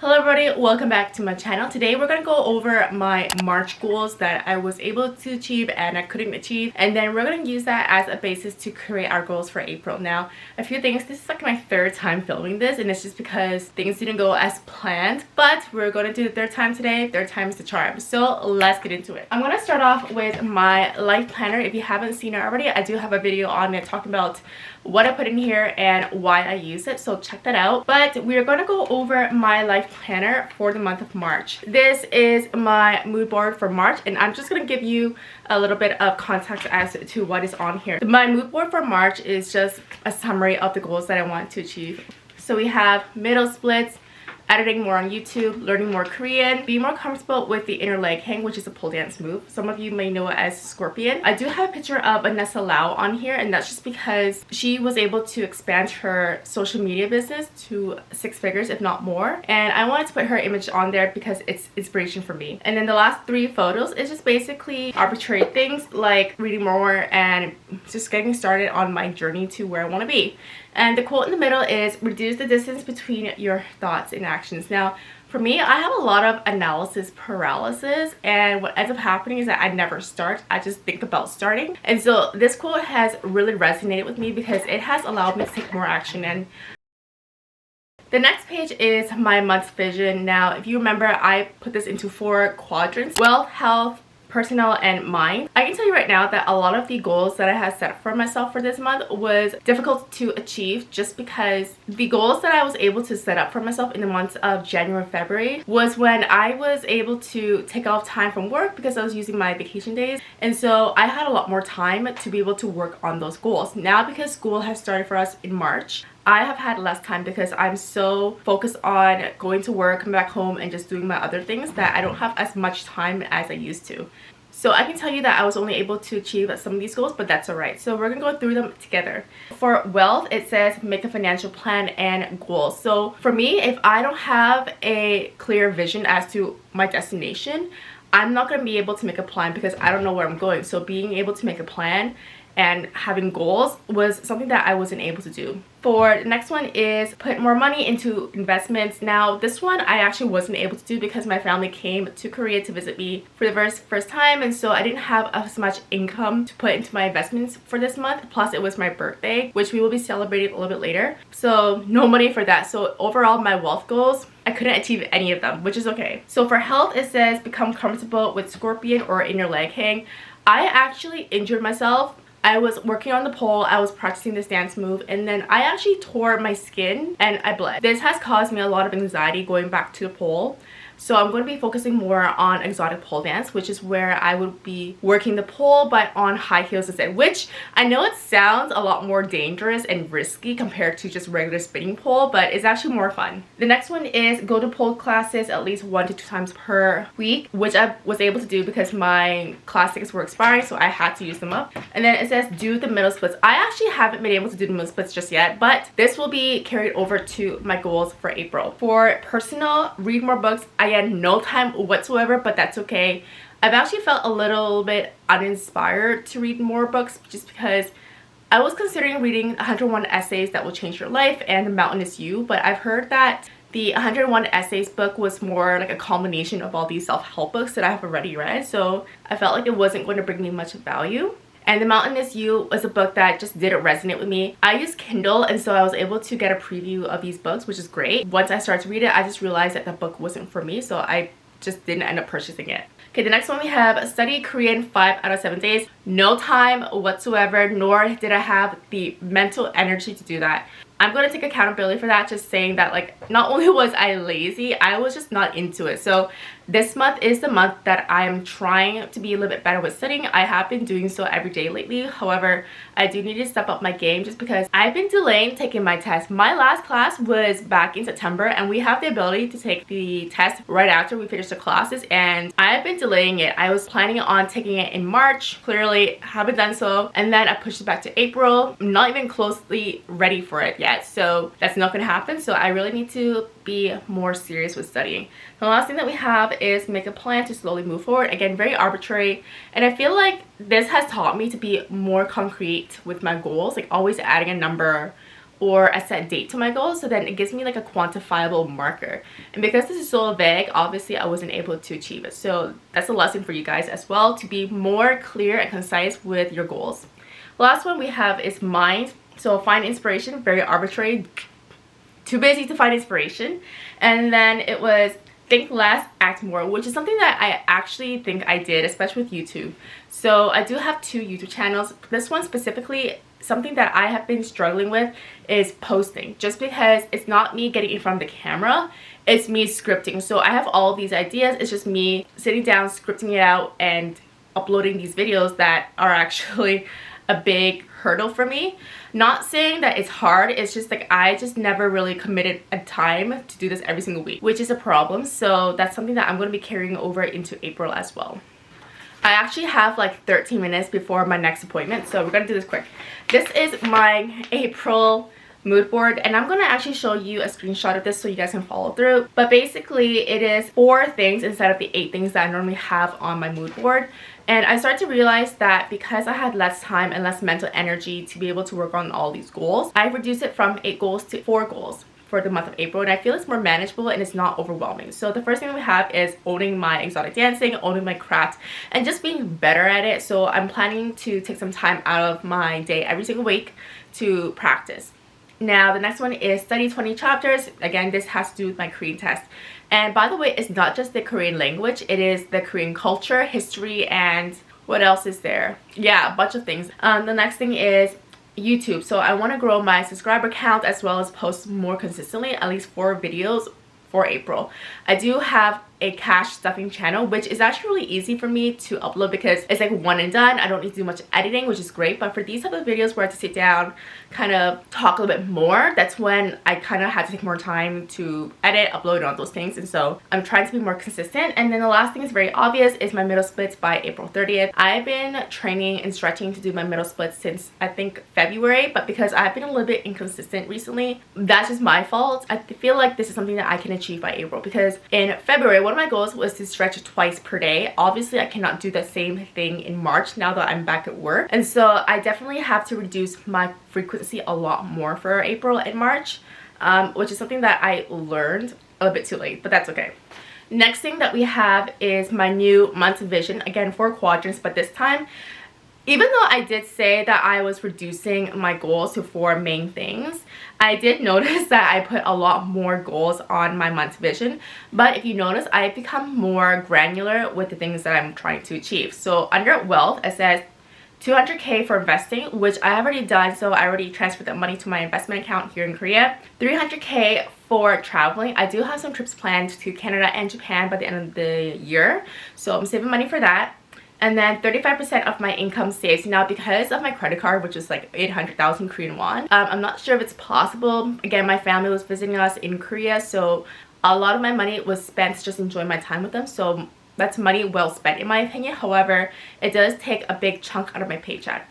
Hello everybody, welcome back to my channel. Today we're gonna go over my March goals that I was able to achieve and I couldn't achieve, and then we're gonna use that as a basis to create our goals for April. Now, a few things, this is like my third time filming this, and it's just because things didn't go as planned, but we're gonna do the third time today. Third time's the charm, so let's get into it. I'm gonna start off with my life planner. If you haven't seen it already, I do have a video on it talking about what I put in here and why I use it, so check that out. But we're going to go over my life planner for the month of March. This is my mood board for March, and I'm just going to give you a little bit of context as to what is on here. My mood board for March is just a summary of the goals that I want to achieve. So we have middle splits, editing more on YouTube, learning more Korean, be more comfortable with the inner leg hang, which is a pole dance move. Some of you may know it as scorpion. I do have a picture of Vanessa Lau on here, and that's just because she was able to expand her social media business to 6 figures, if not more. And I wanted to put her image on there because it's inspiration for me. And then the last 3 photos is just basically arbitrary things like reading more and just getting started on my journey to where I want to be. And the quote in the middle is, reduce the distance between your thoughts and actions. Now, for me, I have a lot of analysis paralysis, and what ends up happening is that I never start. I just think about starting. And so this quote has really resonated with me because it has allowed me to take more action. And the next page is my month's vision. Now, if you remember, I put this into 4 quadrants: wealth, health, personal, and mind. I can tell you right now that a lot of the goals that I had set for myself for this month was difficult to achieve, just because the goals that I was able to set up for myself in the months of January and February was when I was able to take off time from work because I was using my vacation days, and so I had a lot more time to be able to work on those goals. Now, because school has started for us in March, I have had less time because I'm so focused on going to work, coming back home, and just doing my other things that I don't have as much time as I used to. So I can tell you that I was only able to achieve some of these goals, but that's alright. So we're gonna go through them together. For wealth, it says make a financial plan and goals. So for me, if I don't have a clear vision as to my destination, I'm not gonna be able to make a plan because I don't know where I'm going. So being able to make a plan and having goals was something that I wasn't able to do. For the next one is put more money into investments. Now, this one I actually wasn't able to do because my family came to Korea to visit me for the first time, and so I didn't have as much income to put into my investments for this month. Plus, it was my birthday, which we will be celebrating a little bit later, so no money for that. So overall, my wealth goals, I couldn't achieve any of them, which is okay. So for health, it says become comfortable with scorpion or inner leg hang. I actually injured myself. I was working on the pole, I was practicing this dance move, and then I actually tore my skin and I bled. This has caused me a lot of anxiety going back to the pole. So I'm going to be focusing more on exotic pole dance, which is where I would be working the pole but on high heels instead, which I know it sounds a lot more dangerous and risky compared to just regular spinning pole, but it's actually more fun. The next one is go to pole classes at least 1 to 2 times per week, which I was able to do because my class tickets were expiring, so I had to use them up. And then it says do the middle splits. I actually haven't been able to do the middle splits just yet, but this will be carried over to my goals for April. For personal, read more books. I had no time whatsoever, but that's okay. I've actually felt a little bit uninspired to read more books just because I was considering reading 101 Essays That Will Change Your Life and The Mountain Is You, but I've heard that the 101 Essays book was more like a combination of all these self-help books that I have already read, so I felt like it wasn't going to bring me much value. And The Mountain Is You was a book that just didn't resonate with me. I use Kindle, and so I was able to get a preview of these books, which is great. Once I started to read it, I just realized that the book wasn't for me, so I just didn't end up purchasing it. Okay, the next one we have study Korean 5 out of 7 days. No time whatsoever, nor did I have the mental energy to do that. I'm going to take accountability for that, just saying that like not only was I lazy, I was just not into it. So this month is the month that I'm trying to be a little bit better with studying. I have been doing so every day lately. However, I do need to step up my game just because I've been delaying taking my test. My last class was back in September, and we have the ability to take the test right after we finish the classes, and I've been delaying it. I was planning on taking it in March, clearly haven't done so, and then I pushed it back to April. I'm not even closely ready for it yet, so that's not gonna happen. So I really need to be more serious with studying. The last thing that we have is make a plan to slowly move forward. Again, very arbitrary, and I feel like this has taught me to be more concrete with my goals, like always adding a number or a set date to my goals, so then it gives me like a quantifiable marker. And because this is so vague, obviously I wasn't able to achieve it. So that's a lesson for you guys as well, to be more clear and concise with your goals. The last one we have is mind. So find inspiration, very arbitrary, too busy to find inspiration. And then it was think less, act more, which is something that I actually think I did, especially with YouTube. So I do have 2 YouTube channels. This one specifically, something that I have been struggling with is posting, just because it's not me getting in front of the camera, it's me scripting. So I have all these ideas, it's just me sitting down, scripting it out, and uploading these videos that are actually a big hurdle for me. Not saying that it's hard, it's just like I just never really committed a time to do this every single week, which is a problem. So that's something that I'm going to be carrying over into April as well. I actually have like 13 minutes before my next appointment, so we're going to do this quick. This is my April mood board, and I'm going to actually show you a screenshot of this so you guys can follow through. But basically it is 4 things instead of the 8 things that I normally have on my mood board. And I started to realize that because I had less time and less mental energy to be able to work on all these goals, I reduced it from 8 goals to 4 goals for the month of April, and I feel it's more manageable and it's not overwhelming. So the first thing we have is owning my exotic dancing, owning my craft, and just being better at it. So I'm planning to take some time out of my day every single week to practice. Now the next one is study 20 chapters. Again, this has to do with my Korean test. And by the way, it's not just the Korean language, it is the Korean culture, history, and what else is there? Yeah, a bunch of things. The next thing is YouTube. So I want to grow my subscriber count as well as post more consistently, at least 4 videos for April. I do have a cash stuffing channel, which is actually really easy for me to upload because it's like one and done. I don't need to do much editing, which is great. But for these type of videos where I have to sit down, kind of talk a little bit more, that's when I kind of had to take more time to edit, upload, and all those things. And so I'm trying to be more consistent. And then the last thing is very obvious, is my middle splits by April 30th. I've been training and stretching to do my middle splits since I think February, but because I've been a little bit inconsistent recently, that's just my fault. I feel like this is something that I can achieve by April, because in February, one of my goals was to stretch twice per day. Obviously, I cannot do the same thing in March now that I'm back at work. And so I definitely have to reduce my frequency a lot more for April and March, which is something that I learned a little bit too late, but that's okay. Next thing that we have is my new month vision. Again, 4 quadrants, but this time, even though I did say that I was reducing my goals to 4 main things, I did notice that I put a lot more goals on my month vision. But if you notice, I've become more granular with the things that I'm trying to achieve. So under wealth, it says 200K for investing, which I have already done. So I already transferred that money to my investment account here in Korea. 300K for traveling. I do have some trips planned to Canada and Japan by the end of the year, so I'm saving money for that. And then 35% of my income saves. Now, because of my credit card, which is like 800,000 Korean won, I'm not sure if it's possible. Again, my family was visiting us in Korea, so a lot of my money was spent just enjoying my time with them. So that's money well spent in my opinion. However, it does take a big chunk out of my paycheck.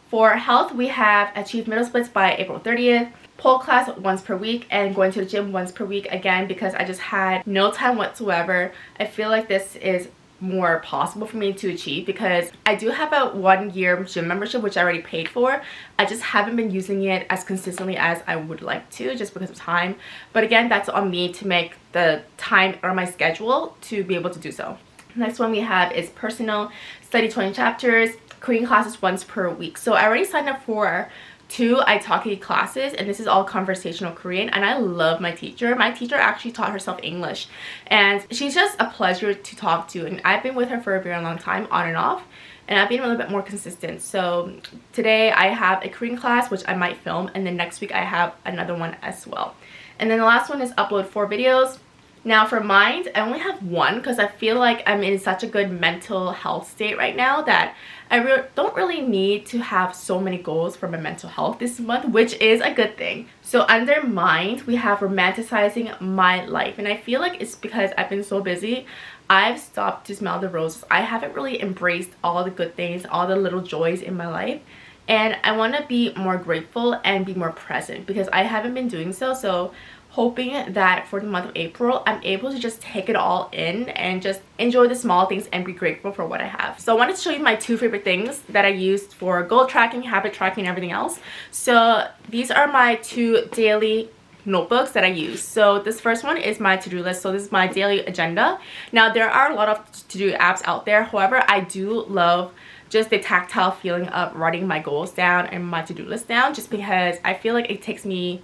For health, we have achieved middle splits by April 30th. Pole class once per week, and going to the gym once per week. Again, because I just had no time whatsoever, I feel like this is more possible for me to achieve, because I do have a 1-year gym membership which I already paid for. I just haven't been using it as consistently as I would like to, just because of time. But again, that's on me to make the time or my schedule to be able to do so. Next one we have is personal, study 20 chapters, Korean classes once per week. So I already signed up for 2 Italki classes, and this is all conversational Korean, and I love my teacher. My teacher actually taught herself English, and she's just a pleasure to talk to, and I've been with her for a very long time, on and off, and I've been a little bit more consistent. So today I have a Korean class which I might film, and then next week I have another one as well. And then the last one is upload 4 videos. Now for mind, I only have 1 because I feel like I'm in such a good mental health state right now that I don't really need to have so many goals for my mental health this month, which is a good thing. So under mind, we have romanticizing my life, and I feel like it's because I've been so busy. I've stopped to smell the roses. I haven't really embraced all the good things, all the little joys in my life. And I want to be more grateful and be more present, because I haven't been doing so. So hoping that for the month of April, I'm able to just take it all in and just enjoy the small things and be grateful for what I have. So I wanted to show you my 2 favorite things that I used for goal tracking, habit tracking, and everything else. So these are my 2 daily notebooks that I use. So this first one is my to-do list. So this is my daily agenda. Now there are a lot of to-do apps out there. However, I do love just the tactile feeling of writing my goals down and my to-do list down, just because I feel like it keeps me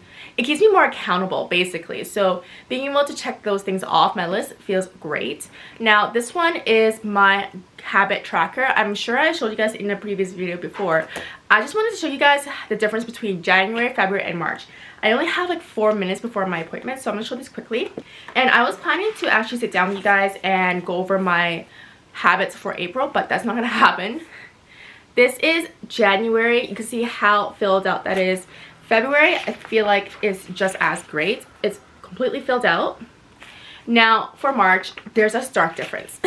more accountable basically. So being able to check those things off my list feels great. Now this one is my habit tracker. I'm sure I showed you guys in a previous video before. I just wanted to show you guys the difference between January, February, and March. I only have like 4 minutes before my appointment, so I'm gonna show this quickly. And I was planning to actually sit down with you guys and go over my habits for April, but that's not gonna happen. This is January. You can see how filled out that is. February, I feel like is just as great. It's completely filled out. Now for March, there's a stark difference.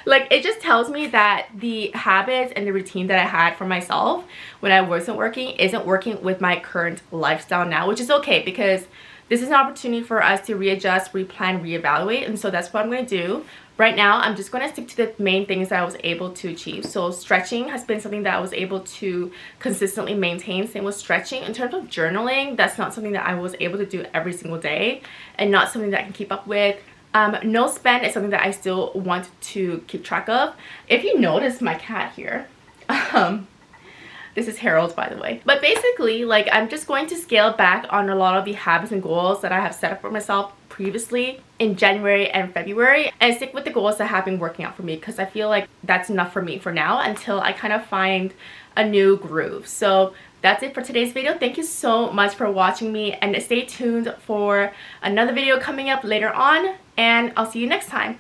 Like, it just tells me that the habits and the routine that I had for myself when I wasn't working isn't working with my current lifestyle now, which is okay, because this is an opportunity for us to readjust, replan, reevaluate. And so that's what I'm going to do. Right now, I'm just going to stick to the main things that I was able to achieve. So stretching has been something that I was able to consistently maintain. Same with stretching. In terms of journaling, that's not something that I was able to do every single day and not something that I can keep up with. No spend is something that I still want to keep track of. If you notice my cat here, this is Harold, by the way. But basically, like, I'm just going to scale back on a lot of the habits and goals that I have set up for myself previously in January and February, and stick with the goals that have been working out for me, because I feel like that's enough for me for now until I kind of find a new groove. So that's it for today's video. Thank you so much for watching me, and stay tuned for another video coming up later on, and I'll see you next time.